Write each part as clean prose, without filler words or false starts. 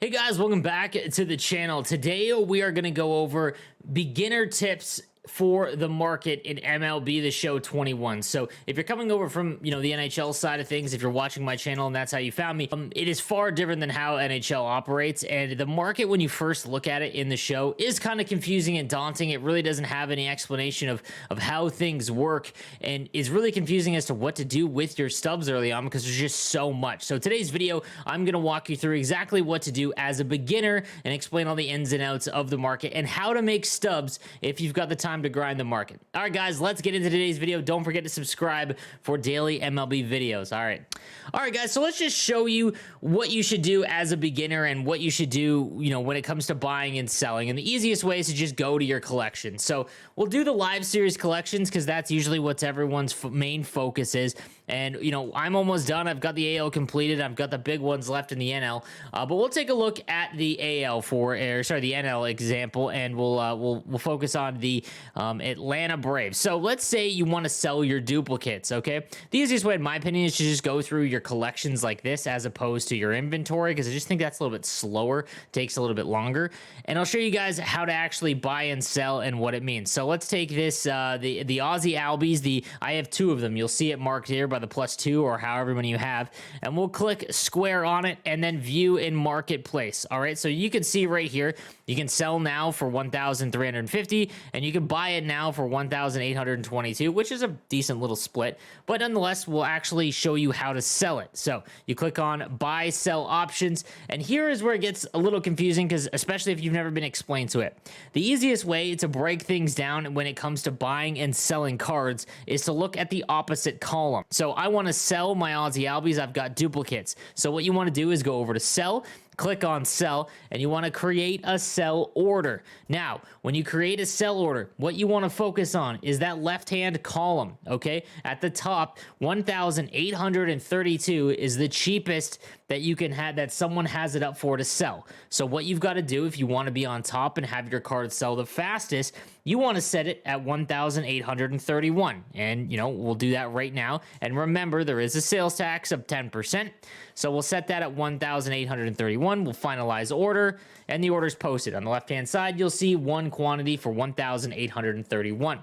Hey guys, welcome back to the channel. Today we are going to go over beginner tips for the market in MLB the Show 21. So if you're coming over from, the NHL side of things, if you're watching my channel and that's how you found me, it is far different than how NHL operates. And the market, when you first look at it in the show, is kind of confusing and daunting. It really doesn't have any explanation of how things work, and is really confusing as to what to do with your stubs early on because there's just so much. So today's video, I'm going to walk you through exactly what to do as a beginner and explain all the ins and outs of the market and how to make stubs if you've got the time to grind the market. All right, guys, let's get into today's video. Don't forget to subscribe for daily MLB videos. All right, guys, so let's just show you what you should do as a beginner and what you should do, when it comes to buying and selling. And the easiest way is to just go to your collection. So we'll do the live series collections because that's usually what everyone's main focus is. And, I'm almost done. I've got the AL completed. I've got the big ones left in the NL. But we'll take a look at the the NL example, and we'll focus on the Atlanta Braves. So let's say you want to sell your duplicates, okay? The easiest way, in my opinion, is to just go through your collections like this as opposed to your inventory, because I just think that's a little bit slower, takes a little bit longer. And I'll show you guys how to actually buy and sell and what it means. So let's take this, the Aussie Albies. I have two of them. You'll see it marked here by the +2 or however many you have, and we'll click square on it and then view in marketplace. All right, so you can see right here, you can sell now for 1,350 and you can buy it now for 1,822, which is a decent little split, but nonetheless, we'll actually show you how to sell it. So you click on buy sell options, and here is where it gets a little confusing, because especially if you've never been explained to it. The easiest way to break things down when it comes to buying and selling cards is to look at the opposite column. So I want to sell my Aussie Albies. I've got duplicates. So what you want to do is go over to sell, click on sell, and you want to create a sell order. Now, when you create a sell order, what you want to focus on is that left-hand column, okay? At the top, 1,832 is the cheapest that you can have, that someone has it up for to sell. So what you've got to do if you want to be on top and have your card sell the fastest, you want to set it at 1,831. And, we'll do that right now. And remember, there is a sales tax of 10%. So we'll set that at 1,831. We'll finalize order, and the order's posted. On the left-hand side, you'll see one quantity for 1,831.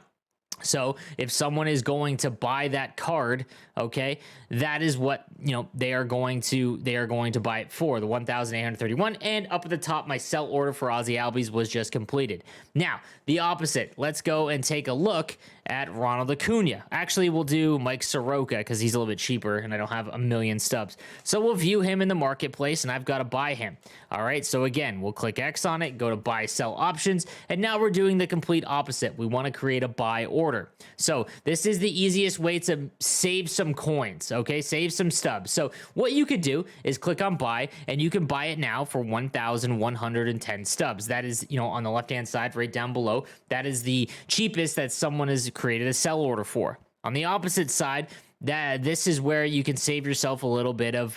So if someone is going to buy that card, okay, that is what, they are going to buy it for, the 1,831. And up at the top, my sell order for Aussie Albies was just completed. Now, the opposite, let's go and take a look at Ronald Acuna. Actually, we'll do Mike Soroka because he's a little bit cheaper and I don't have a million stubs. So we'll view him in the marketplace, and I've got to buy him. All right, so again, we'll click X on it, go to buy sell options, and now we're doing the complete opposite. We want to create a buy order. So this is the easiest way to save some coins, okay? Save some stubs. So what you could do is click on buy, and you can buy it now for 1,110 stubs. That is, on the left-hand side right down below, that is the cheapest that someone has created a sell order for. On the opposite side, this is where you can save yourself a little bit of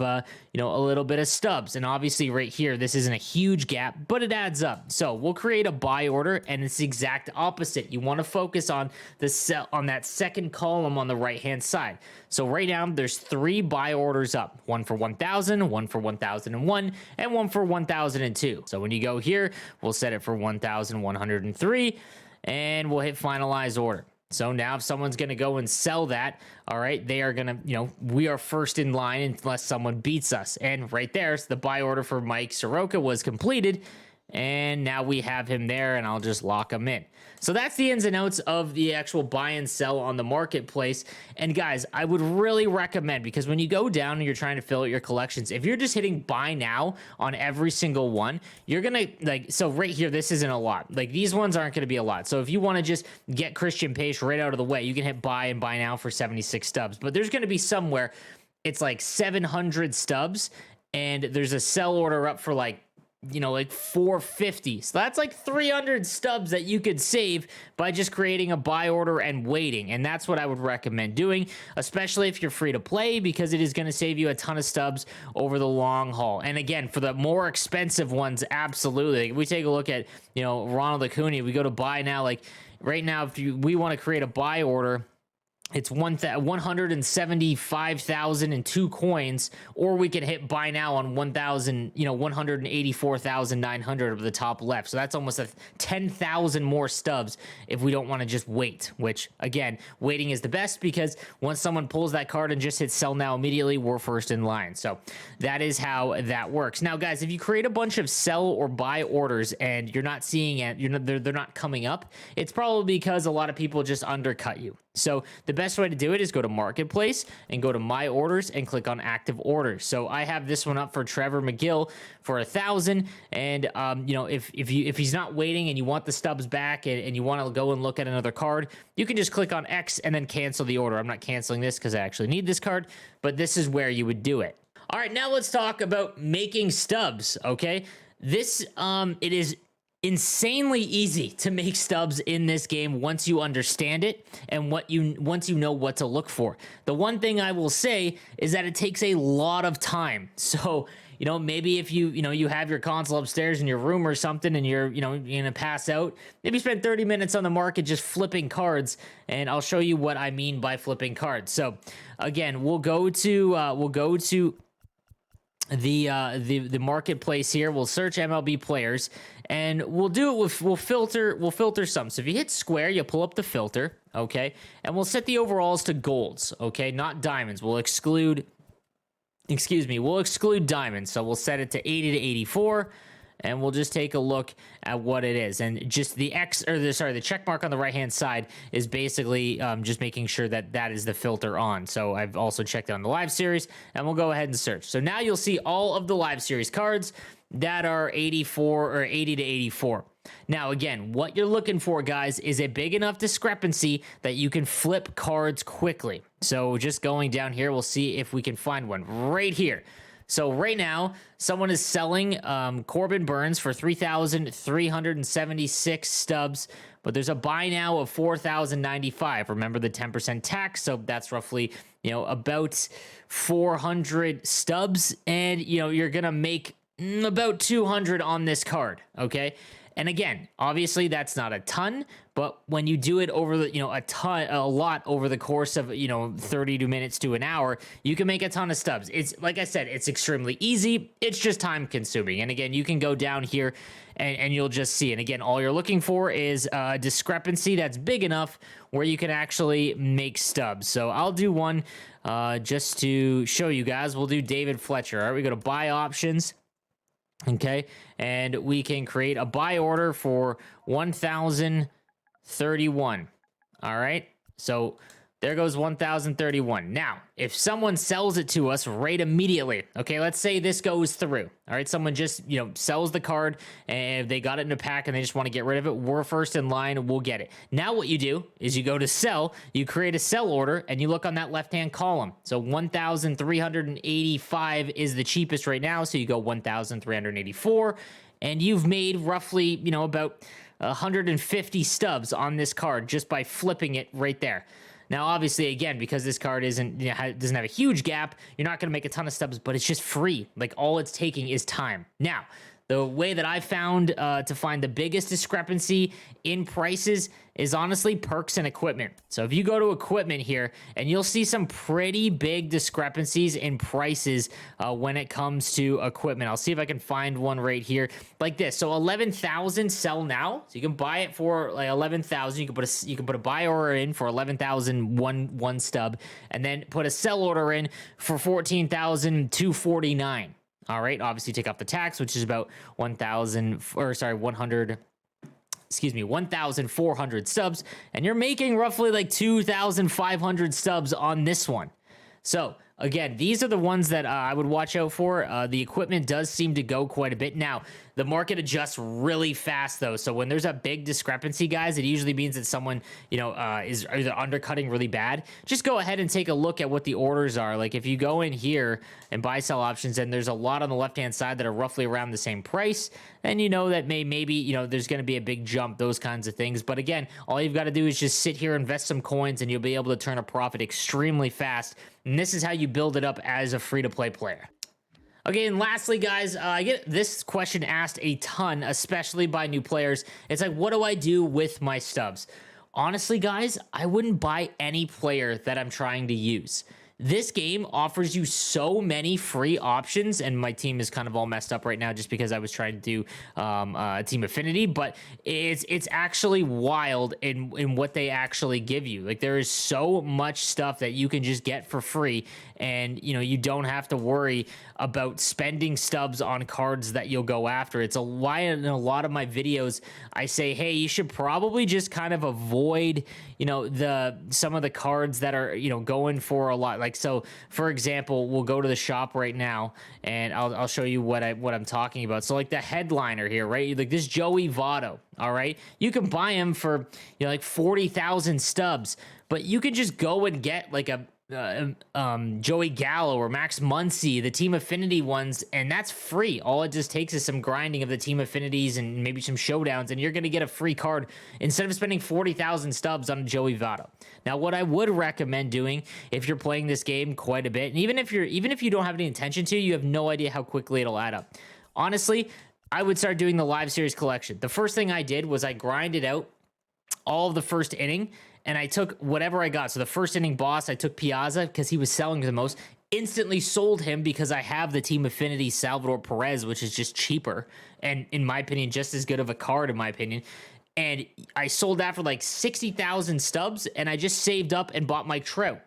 stubs. And obviously right here, this isn't a huge gap, but it adds up. So we'll create a buy order, and it's the exact opposite. You want to focus on that second column on the right-hand side. So right now, there's 3 buy orders up, one for 1,000, one for 1,001, and one for 1,002. So when you go here, we'll set it for 1,103, and we'll hit finalize order. So now if someone's going to go and sell that, all right, they are going to, we are first in line unless someone beats us. And right there, so the buy order for Mike Soroka was completed. And now we have him there, and I'll just lock him in. So that's the ins and outs of the actual buy and sell on the marketplace. And guys, I would really recommend, because when you go down and you're trying to fill out your collections, if you're just hitting buy now on every single one, you're gonna, so right here, this isn't a lot. These ones aren't gonna be a lot. So if you want to just get Christian Pace right out of the way, you can hit buy and buy now for 76 stubs. But there's gonna be somewhere it's like 700 stubs, and there's a sell order up for like 450. So that's like 300 stubs that you could save by just creating a buy order and waiting. And that's what I would recommend doing, especially if you're free to play, because it is going to save you a ton of stubs over the long haul. And again, for the more expensive ones, absolutely. If we take a look at, Ronald Acuna, we go to buy now, like right now, if we want to create a buy order, it's 175,002 coins, or we can hit buy now on 184,900 of the top left. So that's almost 10,000 more stubs if we don't want to just wait, which again, waiting is the best because once someone pulls that card and just hits sell now immediately, we're first in line. So that is how that works. Now, guys, if you create a bunch of sell or buy orders and you're not seeing it, they're not coming up, it's probably because a lot of people just undercut you. So the best way to do it is go to Marketplace and go to My Orders and click on Active Orders. So I have this one up for Trevor McGill for 1,000. And if he's not waiting and you want the stubs back and you want to go and look at another card, you can just click on X and then cancel the order. I'm not canceling this because I actually need this card, but this is where you would do it. All right, now let's talk about making stubs. Okay, this it is insanely easy to make stubs in this game once you understand it and once you know what to look for. The one thing I will say is that it takes a lot of time. So, maybe if you have your console upstairs in your room or something and you're gonna pass out, maybe spend 30 minutes on the market just flipping cards, and I'll show you what I mean by flipping cards. So again, we'll go to the marketplace here. We'll search MLB players and we'll filter some. So if you hit square, you pull up the filter, okay? And we'll set the overalls to golds, okay? Not diamonds. We'll exclude diamonds. So we'll set it to 80 to 84. And we'll just take a look at what it is. And just the check mark on the right-hand side is basically just making sure that is the filter on. So I've also checked it on the live series, and we'll go ahead and search. So now you'll see all of the live series cards that are 84 or 80 to 84. Now, again, what you're looking for, guys, is a big enough discrepancy that you can flip cards quickly. So just going down here, we'll see if we can find one right here. So right now, someone is selling Corbin Burns for 3,376 stubs, but there's a buy now of 4,095. Remember the 10% tax, so that's roughly about 400 stubs, and you're gonna make about 200 on this card, okay? And again, obviously that's not a ton, but when you do it over a lot over the course of 32 minutes to an hour, you can make a ton of stubs. It's like I said, it's extremely easy. It's just time consuming. And again, you can go down here and you'll just see. And again, all you're looking for is a discrepancy that's big enough where you can actually make stubs. So I'll do one just to show you guys. We'll do David Fletcher. All right, we go to buy options. Okay, and we can create a buy order for 1,031. All right, so there goes 1,031. Now, if someone sells it to us right immediately, okay, let's say this goes through. All right, someone just sells the card and they got it in a pack and they just want to get rid of it. We're first in line and we'll get it. Now what you do is you go to sell, you create a sell order, and you look on that left-hand column. So 1,385 is the cheapest right now, so you go 1,384, and you've made roughly about 150 stubs on this card just by flipping it right there. Now, obviously, again, because this card doesn't have a huge gap, you're not going to make a ton of stubs, but it's just free. Like, all it's taking is time. Now, the way that I found to find the biggest discrepancy in prices is honestly perks and equipment. So if you go to equipment here, and you'll see some pretty big discrepancies in prices when it comes to equipment. I'll see if I can find one right here like this. So 11,000 sell now. So you can buy it for like 11,000. You can put a buy order in for 11,000 one stub, and then put a sell order in for 14,249. All right, obviously take off the tax, which is about 1,400 stubs, and you're making roughly like 2,500 stubs on this one. So again, these are the ones that I would watch out for. The equipment does seem to go quite a bit. Now, the market adjusts really fast, though. So when there's a big discrepancy, guys, it usually means that someone, is either undercutting really bad. Just go ahead and take a look at what the orders are. Like if you go in here and buy sell options, and there's a lot on the left-hand side that are roughly around the same price, then you know that maybe there's going to be a big jump, those kinds of things. But again, all you've got to do is just sit here, invest some coins, and you'll be able to turn a profit extremely fast. And this is how you build it up as a free-to-play player. Okay, and lastly, guys, I get this question asked a ton, especially by new players. It's like, what do I do with my stubs? Honestly, guys, I wouldn't buy any player that I'm trying to use. This game offers you so many free options, and my team is kind of all messed up right now just because I was trying to do team affinity. But it's actually wild in what they actually give you. Like, there is so much stuff that you can just get for free, and you don't have to worry about spending stubs on cards that you'll go after. It's why in a lot of my videos I say, hey, you should probably just kind of avoid some of the cards that are going for a lot. Like, so for example, we'll go to the shop right now and I'll show you what I'm talking about. So like the headliner here, right? Like this Joey Votto, all right? You can buy him for like 40,000 stubs, but you can just go and get like a Joey Gallo or Max Muncy, the team affinity ones, and that's free. All it just takes is some grinding of the team affinities and maybe some showdowns, and you're going to get a free card instead of spending 40,000 stubs on Joey Votto. Now, what I would recommend doing if you're playing this game quite a bit, and even if you don't have any intention to, you have no idea how quickly it'll add up. Honestly, I would start doing the live series collection. The first thing I did was I grinded out all of the first inning, and I took whatever I got. So the first inning boss, I took Piazza because he was selling the most. Instantly sold him because I have the team affinity Salvador Perez, which is just cheaper and, in my opinion, just as good of a card, in my opinion. And I sold that for like 60,000 stubs, and I just saved up and bought Mike Trout.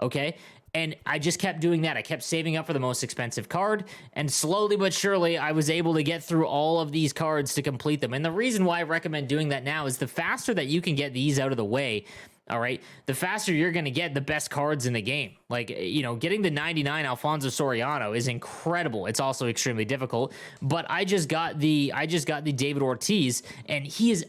Okay. And I just kept doing that. I kept saving up for the most expensive card, and slowly but surely, I was able to get through all of these cards to complete them. And the reason why I recommend doing that now is the faster that you can get these out of the way, all right, the faster you're going to get the best cards in the game. Like, getting the 99 Alfonso Soriano is incredible. It's also extremely difficult, but I just got the David Ortiz, and he is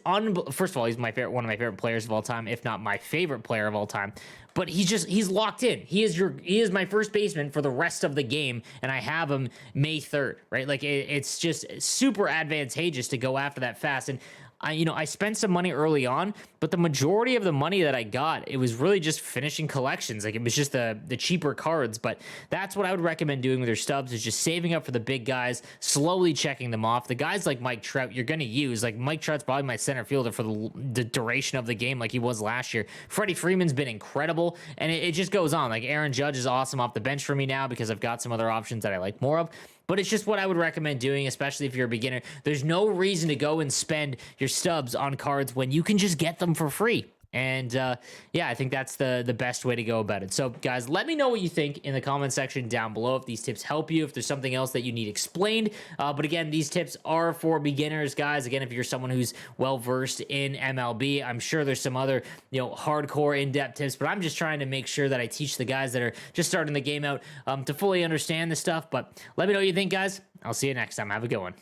first of all, he's one of my favorite players of all time, if not my favorite player of all time. But he's locked in. He is my first baseman for the rest of the game, and I have him May 3rd, right? Like, it's just super advantageous to go after that fast. And I spent some money early on, but the majority of the money that I got, it was really just finishing collections. Like, it was just the cheaper cards. But that's what I would recommend doing with your stubs, is just saving up for the big guys, slowly checking them off. The guys like Mike Trout, you're going to use. Like, Mike Trout's probably my center fielder for the duration of the game, like he was last year. Freddie Freeman's been incredible, and it just goes on. Like, Aaron Judge is awesome off the bench for me now because I've got some other options that I like more of. But it's just what I would recommend doing, especially if you're a beginner. There's no reason to go and spend your stubs on cards when you can just get them for free. And yeah, I think that's the best way to go about it. So guys, let me know what you think in the comment section down below, if these tips help you, if there's something else that you need explained. But again, these tips are for beginners, guys. Again, if you're someone who's well versed in MLB, I'm sure there's some other hardcore in-depth tips, but I'm just trying to make sure that I teach the guys that are just starting the game out to fully understand this stuff. But let me know what you think, guys. I'll see you next time. Have a good one.